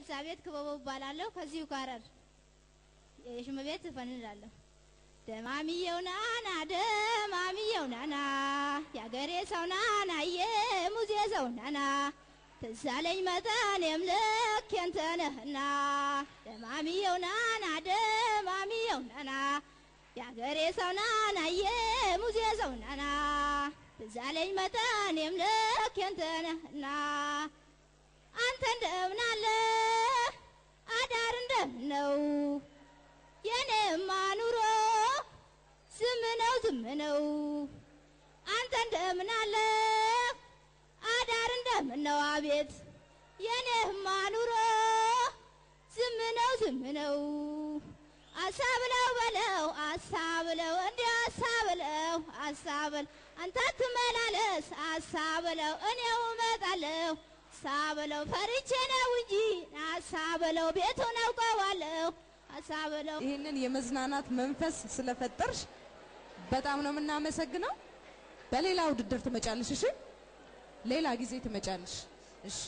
ኤልሳቤጥ ክበቦ ባላለው ከዚሁ ጋር የሽመቤት ፈንላለሁ ደማሚየው ናና ደማሚየው ናና ያገሬ ሰው ናና የሙዜ ሰው ናና ትዛለኝ መጠን የምልክ ያንተ ነህና ደማሚየው ናና ደማሚየው ናና ያገሬ ሰው ናና የሙዜ ሰው ናና ትዛለኝ መጠን የምልክ ያንተ ነህና አንተ እንደምን አለ አዳር እንደምን ነው የኔማ ኑሮ ዝም ነው አንተ እንደምን አለ አዳር እንደምን ነው አቤት የኔማ ኑሮ ዝም ነው አሳብለው በለው አሳብለው እንዴ አሳብለው አሳብል አንተ ትመላለስ አሳብለው እኔው እመጣለሁ አሳብለው ፈርቼ ነው እንጂ አሳብለው ቤቱን አውቀዋለሁ አሳብለው ይሄንን የመዝናናት መንፈስ ስለፈጠርሽ በጣም ነው እናመሰግነው በሌላ ውድድር ትመጫለሽ እሺ ሌላ ጊዜ ትመጫለሽ እሺ